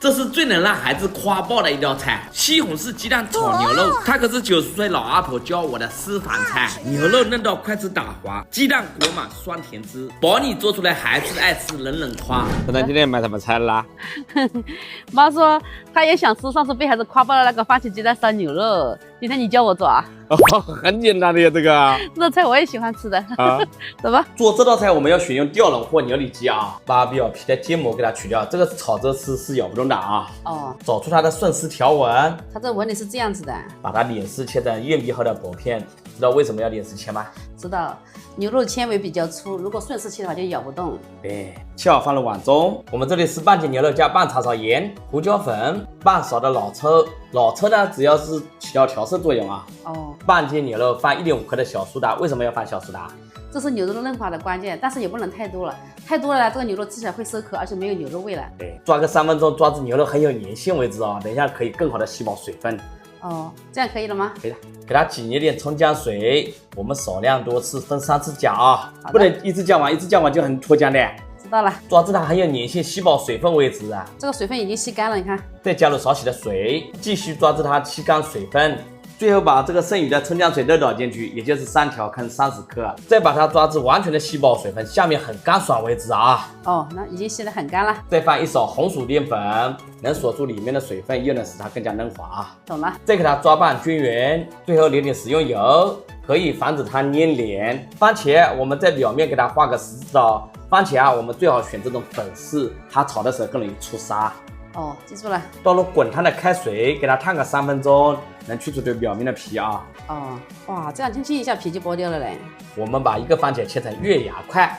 这是最能让孩子夸爆的一道菜——西红柿鸡蛋炒牛肉。它可是90岁老阿婆教我的私房菜，牛肉嫩到快吃打滑，鸡蛋裹满酸甜汁，保你做出来孩子爱吃，人人夸。那咱今天买什么菜啦？妈说她也想吃，上次被孩子夸爆了那个番茄鸡蛋烧牛肉，今天你教我做啊？哦，很简单的呀，这个。这道菜我也喜欢吃的。啊，走吧。做这道菜我们要选用吊冷或牛里脊啊，把表皮的筋膜给它去掉，这个炒着吃是咬不动的啊。哦，找出它的顺丝条纹，它这纹理是这样子的。把它脸丝切成1米厚的薄片。知道为什么要脸丝切吗？知道，牛肉纤维比较粗，如果顺势切的话就咬不动。对，切好放入碗中。我们这里是半斤牛肉加半茶勺盐、胡椒粉、半勺的老抽。老抽呢，主要是起到调色作用啊。哦，半斤牛肉放1.5克的小苏打，为什么要放小苏打？这是牛肉嫩滑的关键，但是也不能太多了，太多了呢，这个牛肉吃起来会收口，而且没有牛肉味了。对，抓个3分钟，抓至牛肉很有粘性为止啊。等一下可以更好的吸饱水分。哦，这样可以了吗？可以的，给它挤一点葱姜水，我们少量多次，分3次搅啊，不能一次搅完，一次搅完就很脱浆的。知道了，抓至它很有粘性，吸饱水分为止啊。这个水分已经吸干了，你看。再加入少许的水，继续抓至它吸干水分。最后把这个剩余的葱姜水都倒进去，也就是3条坑30克，再把它抓至完全的吸饱水分，下面很干爽为止啊。哦，那已经吸得很干了。再放1勺红薯淀粉，能锁住里面的水分，又能使它更加嫩滑。懂了。再给它抓拌均匀，最后淋点食用油，可以防止它粘连。番茄我们在表面给它画个十字刀。番茄啊，我们最好选这种粉式，它炒的时候更容易出沙。哦，记住了。倒入滚烫的开水，给它烫个3分钟，能去除掉表面的皮啊。哦，哇，这样轻轻一下皮就剥掉了嘞。我们把一个番茄切成月牙块，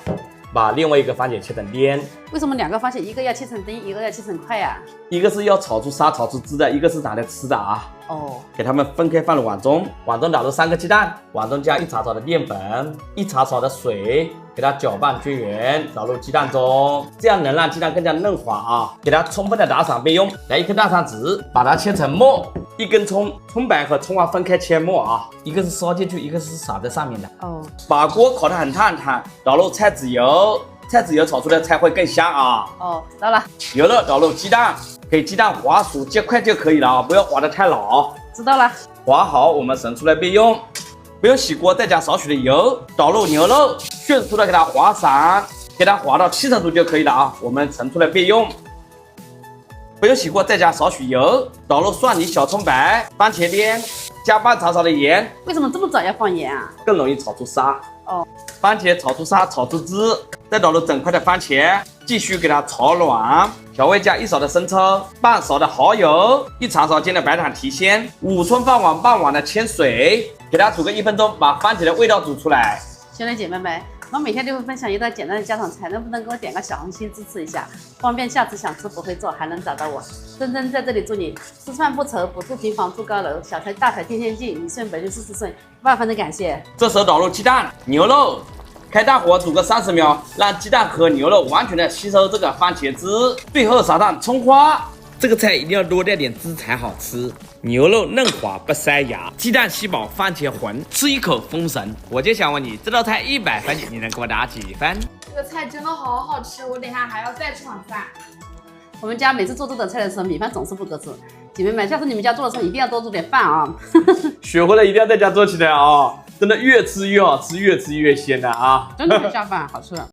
把另外一个番茄切成颠。为什么2个番茄一个要切成丁，一个要切成块呀？一个是要炒出沙、炒出汁的，一个是拿来吃的啊。哦，给它们分开放入碗中，碗中打入3个鸡蛋，碗中加1茶勺的淀粉，1茶勺的水，给它搅拌均匀，倒入鸡蛋中，这样能让鸡蛋更加嫩滑啊。给它充分的打散备用。来1颗大肠子，把它切成末，1根葱，葱白和葱花分开切末啊，一个是烧进去，一个是撒在上面的。哦，把锅烤得很烫，倒入菜籽油，菜籽油炒出的菜会更香啊。哦，知道了。牛肉倒入鸡蛋，给鸡蛋滑熟结块就可以了啊，不要滑得太老。知道了。滑好，我们盛出来备用。不用洗锅，再加少许的油，倒入牛肉，迅速的给它滑散，给它滑到70度就可以了啊。我们盛出来备用。不用洗锅，再加少许油，倒入蒜泥、小葱白、番茄丁，加半茶勺的盐。为什么这么早要放盐啊？更容易炒出沙。哦，番茄炒出沙，炒出汁，再倒入整块的番茄，继续给它炒软。调味加1勺的生抽，半勺的蚝油，1茶勺尖的白糖提鲜，5寸半碗的清水，给它煮个1分钟，把番茄的味道煮出来。兄弟姐妹们，我每天都会分享一道简单的家常菜，能不能给我点个小红心支持一下？方便下次想吃不会做还能找到我。真真在这里祝你吃饭不愁，不住平房住高楼，小财大财天天进，你顺本就事事顺，万分的感谢。这时候倒入鸡蛋、牛肉，开大火煮个30秒，让鸡蛋和牛肉完全的吸收这个番茄汁，最后撒上葱花。这个菜一定要多带点汁才好吃。牛肉嫩滑不塞牙，鸡蛋吸饱，番茄混，吃一口封神。我就想问你，这道菜100分，你能给我打几分？这个菜真的好好吃，我等一下还要再吃碗饭。我们家每次做这道菜的时候，米饭总是不够吃。姐妹们，下次你们家做的时候一定要多煮点饭啊！学会了一定要在家做起来啊！真的越吃越好吃，越吃越鲜的啊！真的很下饭，好吃。